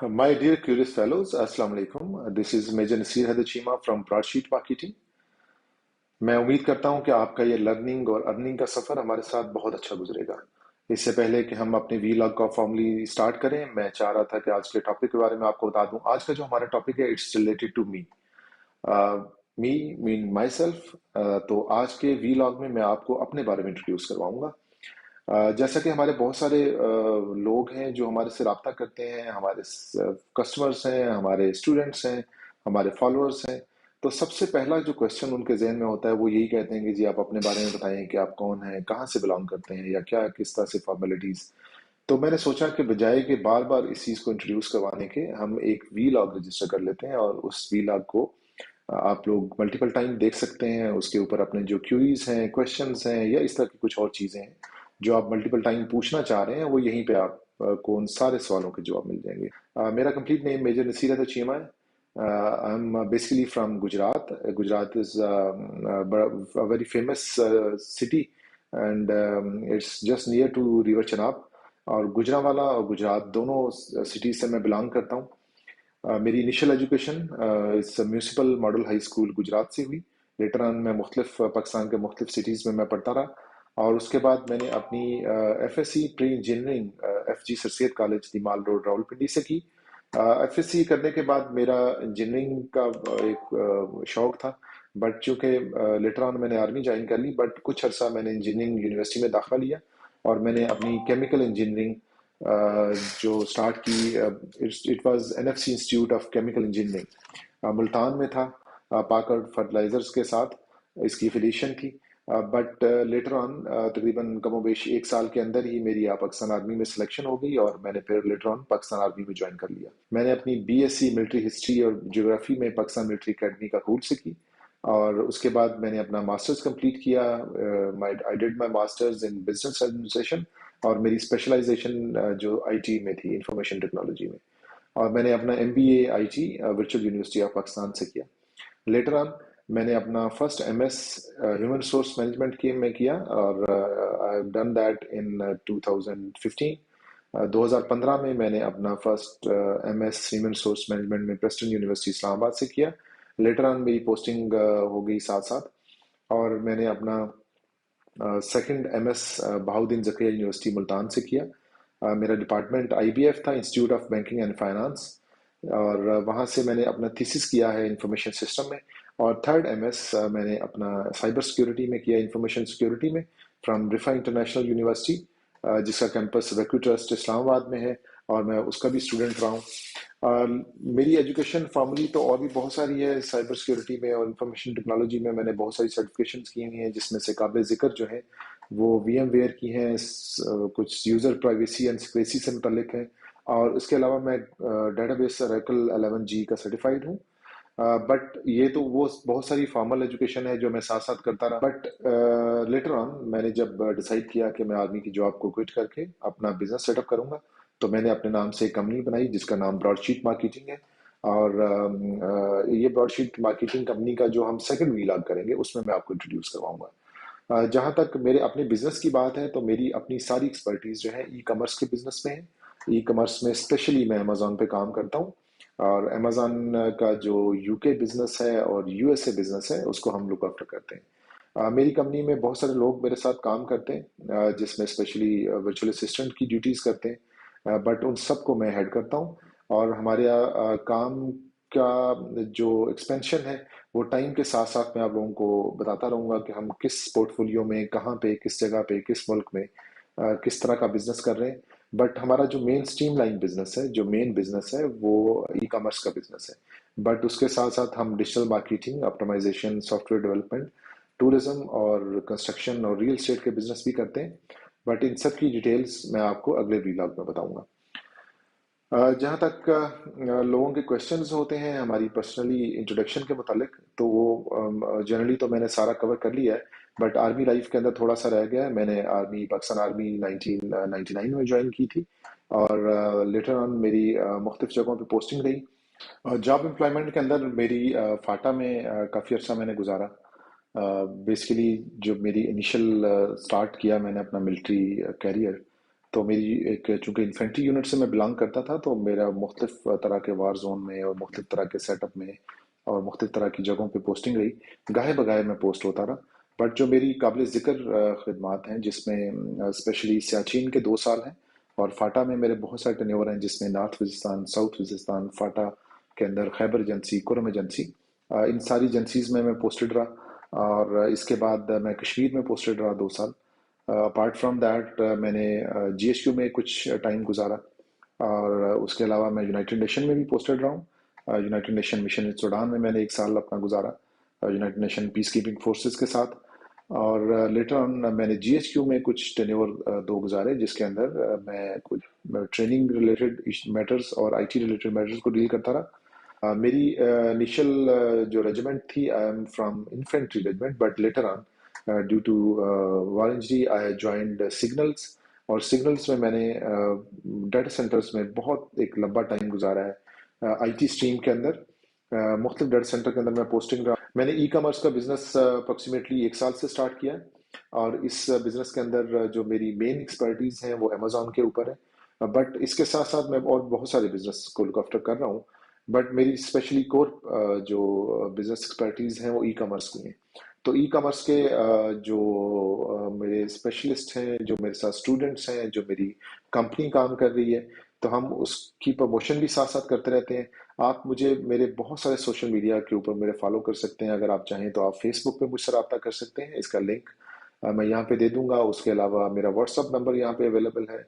My dear curious fellows, Assalamu alaikum. This is Major Nasir Haider Chima from Broadsheet Marketing. मैं उम्मीद करता हूं कि आपका ये लर्निंग और अर्निंग का सफ़र हमारे साथ बहुत अच्छा गुजरेगा। इससे पहले कि हम अपने वीलॉग का फॉर्मली स्टार्ट करें, मैं चाह रहा था कि आज के टॉपिक के बारे में आपको बता दूं। आज का जो हमारा टॉपिक है, it's related to me. Me mean myself. तो आज के वीलॉग में मैं आपको अपने बारे में इंट्रोड्यूस करवाऊंगा। जैसा कि हमारे बहुत सारे लोग हैं जो हमारे से रब्ता करते हैं, हमारे कस्टमर्स हैं, हमारे स्टूडेंट्स हैं, हमारे फॉलोअर्स हैं। तो सबसे पहला जो क्वेश्चन उनके जहन में होता है वो यही कहते हैं कि जी आप अपने बारे में बताएं कि आप कौन हैं, कहाँ से बिलोंग करते हैं, या क्या किस तरह से फॉर्मेलिटीज। तो मैंने सोचा कि बजाय कि बार बार इस चीज़ को इंट्रोड्यूस करवाने के, हम एक वी लॉग रजिस्टर कर लेते हैं और उस वी लॉग को आप लोग मल्टीपल टाइम देख सकते हैं। उसके ऊपर अपने जो क्यूरीज हैं, क्वेश्चंस हैं, या इस तरह की कुछ और चीज़ें हैं जो आप मल्टीपल टाइम पूछना चाह रहे हैं, वो यहीं पे आप को उन सारे सवालों के जवाब मिल जाएंगे। मेरा कंप्लीट नेम मेजर नसीर है चीमा है। I am basically from Gujarat. Gujarat is a very famous city, and it's just near to river Chenab. और गुजरांवाला और गुजरात दोनों सिटीज से मैं बिलोंग करता हूँ। मेरी इनिशियल एजुकेशन इस municipal model high school Gujarat से हुई। लेटर ऑन मैं मुख्तलिफ पाकिस्तान के मुख्तलिफ सिटीज़ में मैं पढ़ता रहा, और उसके बाद मैंने अपनी FSc pre engineering FG sir Syed college the mall road Rawalpindi से की। एफएससी करने के बाद मेरा इंजीनियरिंग का एक शौक था, बट चूंकि लेटर ऑन मैंने आर्मी ज्वाइन कर ली, बट कुछ अर्सा मैंने इंजीनियरिंग यूनिवर्सिटी में दाखिला लिया और मैंने अपनी केमिकल इंजीनियरिंग जो स्टार्ट की। It was NFC institute of chemical engineering, Multan में था। पाकड़ फर्टिलाइजर्स के साथ इसकी एफिलिएशन थी। बट लेटर ऑन तकरीबन कमोबेश एक साल के अंदर ही मेरी पाकिस्तान आर्मी में सिलेक्शन हो गई और मैंने फिर लेटर ऑन पाकिस्तान आर्मी में ज्वाइन कर लिया। मैंने अपनी बीएससी मिलिट्री हिस्ट्री और ज्योग्राफी में पाकिस्तान मिलिट्री अकेडमी का रूल से की, और उसके बाद मैंने अपना मास्टर्स कंप्लीट किया। I did my masters in business administration, और मेरी स्पेशलाइजेशन जो आईटी में थी, इंफॉर्मेशन टेक्नोलॉजी में। और मैंने अपना MBA IT virtual university of Pakistan से किया। लेटर ऑन मैंने अपना first MS human resource management की में किया, और I have done that in 2015। 2015 में मैंने अपना first MS human resource management में प्रेस्टन यूनिवर्सिटी इस्लामाबाद से किया। लेटर ऑन मेरी पोस्टिंग हो गई साथ साथ, और मैंने अपना second MS Bahauddin Zakariya university Multan से किया। मेरा डिपार्टमेंट आईबीएफ था, institute of banking and finance, और वहाँ से मैंने अपना थीसिस किया है इंफॉर्मेशन सिस्टम में। और थर्ड एमएस मैंने अपना साइबर सिक्योरिटी में किया, इंफॉर्मेशन सिक्योरिटी में, फ्रॉम रिफा इंटरनेशनल यूनिवर्सिटी, जिसका कैंपस वेक्यू ट्रस्ट इस्लामाबाद में है, और मैं उसका भी स्टूडेंट रहा हूँ। मेरी एजुकेशन फॉर्मली तो और भी बहुत सारी है। साइबर सिक्योरिटी में और इंफॉर्मेशन टेक्नोलॉजी में मैंने बहुत सारी सर्टिफिकेशंस की हुई हैं, जिसमें से काबिल जिक्र जो है वो VMware की हैं, कुछ यूज़र प्राइवेसी एंड सिक्रेसी से मुतल्लिक है, और उसके अलावा मैं डेटाबेस Oracle 11G का सर्टिफाइड हूँ। बट ये तो वो बहुत सारी फॉर्मल एजुकेशन है जो मैं साथ साथ करता रहा। बट लेटर ऑन मैंने जब डिसाइड किया कि मैं आर्मी की जॉब को क्विट करके अपना बिजनेस सेटअप करूंगा, तो मैंने अपने नाम से एक कंपनी बनाई जिसका नाम ब्रॉडशीट मार्केटिंग है। और ये ब्रॉडशीट मार्केटिंग कंपनी का जो हम सेकंड वीलॉग करेंगे उसमें मैं आपको इंट्रोड्यूस करवाऊंगा। जहाँ तक मेरे अपने बिजनेस की बात है, तो मेरी अपनी सारी एक्सपर्टीज जो है ई कॉमर्स के बिजनेस में है। ई कॉमर्स में स्पेशली मैं अमेजोन पे काम करता हूँ, और अमेजोन का जो यूके बिजनेस है और यूएसए बिजनेस है उसको हम लुक आफ्टर करते हैं। मेरी कंपनी में बहुत सारे लोग मेरे साथ काम करते हैं, जिसमें स्पेशली वर्चुअल असिस्टेंट की ड्यूटीज करते हैं, बट उन सबको मैं हेड करता हूँ। और हमारे यहाँ काम का जो एक्सपेंशन है वो टाइम के साथ साथ मैं आप लोगों को बताता रहूंगा कि हम किस पोर्टफोलियो में, कहाँ पे, किस जगह पे, किस मुल्क में किस तरह का बिजनेस कर रहे हैं। बट हमारा जो मेन स्ट्रीम लाइन बिजनेस है, जो मेन बिजनेस है, वो ई कॉमर्स का बिजनेस है। बट उसके साथ साथ हम digital marketing, optimisation, software development, tourism और कंस्ट्रक्शन और रियल एस्टेट के बिजनेस भी करते हैं। बट इन सब की डिटेल्स मैं आपको अगले व्लॉग में बताऊंगा। जहाँ तक लोगों के क्वेश्चंस होते हैं हमारी पर्सनली इंट्रोडक्शन के मुतालिक, तो वो जनरली तो मैंने सारा कवर कर लिया है। बट आर्मी लाइफ के अंदर थोड़ा सा रह गया है। मैंने पाकिस्तान आर्मी 1999 में ज्वाइन की थी, और लेटर ऑन मेरी मुख्तलिफ जगहों पे पोस्टिंग रही। जॉब एम्प्लॉयमेंट के अंदर मेरी फाटा में काफ़ी अर्सा मैंने गुजारा। बेसिकली जो मेरी इनिशियल स्टार्ट किया मैंने अपना मिलिट्री कैरियर, تو میری ایک چونکہ انفینٹری یونٹ سے میں بلانگ کرتا تھا تو میرا مختلف طرح کے وار زون میں اور مختلف طرح کے سیٹ اپ میں اور مختلف طرح کی جگہوں پہ پوسٹنگ رہی. گاہے بگاہے میں پوسٹ ہوتا رہا. بٹ جو میری قابل ذکر خدمات ہیں جس میں اسپیشلی سیاچین کے 2 سال ہیں اور فاٹا میں میرے بہت سارے ٹینیور ہیں جس میں نارتھ وزستان، ساؤتھ وزستان، فاٹا کے اندر خیبر ایجنسی، کرم ایجنسی، ان ساری ایجنسیز میں پوسٹڈ رہا. اور اس کے بعد میں کشمیر میں پوسٹڈ رہا 2 سال. اپارٹ فرام دیٹ میں نے جی ایس کیو میں کچھ ٹائم گزارا اور اس کے علاوہ میں یونائٹڈ نیشن میں بھی پوسٹڈ رہا ہوں. یونائٹڈ نیشن مشن سوڈان میں نے 1 سال اپنا گزارا یونائٹڈ نیشن پیس کیپنگ فورسز کے ساتھ. اور لیٹر آن میں نے جی ایس کیو میں کچھ ٹینیور 2 گزارے جس کے اندر میں کچھ ٹریننگ ریلیٹڈ میٹرز اور آئی ٹی ریلیٹڈ میٹرز کو ڈیل کرتا رہا. میری انیشل جو ریجیمنٹ تھی I am from infantry regiment but later on due to war injury I joined signals. اور سگنلز میں نے ڈیٹا سینٹرز میں بہت ایک لمبا ٹائم گزارا ہے آئی ٹی اسٹریم کے اندر. مختلف ڈیٹا سینٹر کے اندر میں پوسٹنگ رہا. میں نے ای کامرس کا بزنس اپروکسیمیٹلی 1 سال سے سٹارٹ کیا اور اس بزنس کے اندر جو میری مین ایکسپرٹیز ہیں وہ امیزون کے اوپر ہے. بٹ اس کے ساتھ ساتھ میں اور بہت سارے بزنس کو لک آفٹر کر رہا ہوں. بٹ میری اسپیشلی کور جو بزنس ایکسپرٹیز ہیں وہ ای کامرس کی ہیں. تو ای کامرس کے جو میرے اسپیشلسٹ ہیں، جو میرے ساتھ اسٹوڈنٹس ہیں، جو میری کمپنی کام کر رہی ہے، تو ہم اس کی پروموشن بھی ساتھ ساتھ کرتے رہتے ہیں. آپ مجھے میرے بہت سارے سوشل میڈیا کے اوپر میرے فالو کر سکتے ہیں. اگر آپ چاہیں تو آپ فیس بک پہ مجھ سے رابطہ کر سکتے ہیں. اس کا لنک میں یہاں پہ دے دوں گا. اس کے علاوہ میرا واٹس اپ نمبر یہاں پہ اویلیبل ہے.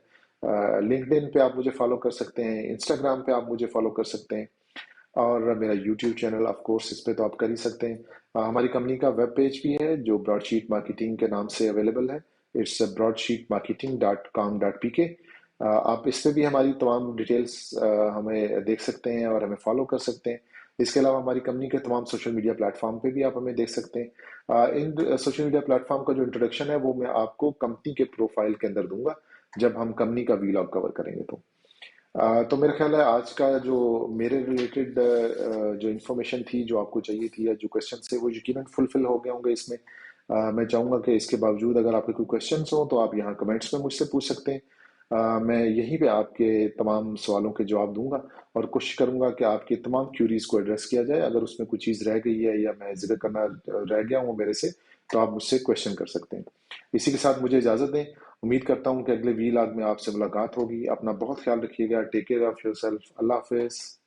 لنکڈ ان پہ آپ مجھے فالو کر سکتے ہیں. انسٹاگرام پہ آپ مجھے فالو کر سکتے ہیں. اور میرا یوٹیوب چینل آف کورس اس پہ تو آپ کر ہی سکتے ہیں. ہماری کمپنی کا ویب پیج بھی ہے جو براڈ شیٹ مارکیٹنگ کے نام سے اویلیبل ہے. It's broadsheetmarketing.com.pk. آپ اس پہ بھی ہماری تمام ڈیٹیلز ہمیں دیکھ سکتے ہیں اور ہمیں فالو کر سکتے ہیں. اس کے علاوہ ہماری کمپنی کے تمام سوشل میڈیا پلیٹ فارم پہ بھی آپ ہمیں دیکھ سکتے ہیں. ان سوشل میڈیا پلیٹ فارم کا جو انٹروڈکشن ہے وہ میں آپ کو کمپنی کے پروفائل کے اندر دوں گا جب ہم کمپنی کا ویلاگ کور کریں گے. تو میرا خیال ہے آج کا جو میرے ریلیٹڈ جو انفارمیشن تھی جو آپ کو چاہیے تھی یا جو کویشچن تھے وہ یقیناً فلفل ہو گئے ہوں گے اس میں. میں چاہوں گا کہ اس کے باوجود اگر آپ کے کوئی کویشچنس ہوں تو آپ یہاں کمنٹس میں مجھ سے پوچھ سکتے ہیں. میں یہیں پہ آپ کے تمام سوالوں کے جواب دوں گا اور کوشش کروں گا کہ آپ کی تمام کیوریز کو ایڈریس کیا جائے. اگر اس میں کوئی چیز رہ گئی ہے یا میں ذکر کرنا رہ گیا ہوں میرے سے تو آپ مجھ سے کویشچن کر سکتے ہیں. اسی کے ساتھ مجھے اجازت دیں. امید کرتا ہوں کہ اگلے ویلاگ میں آپ سے ملاقات ہوگی. اپنا بہت خیال رکھیے گا. Take care of yourself. Allah حافظ.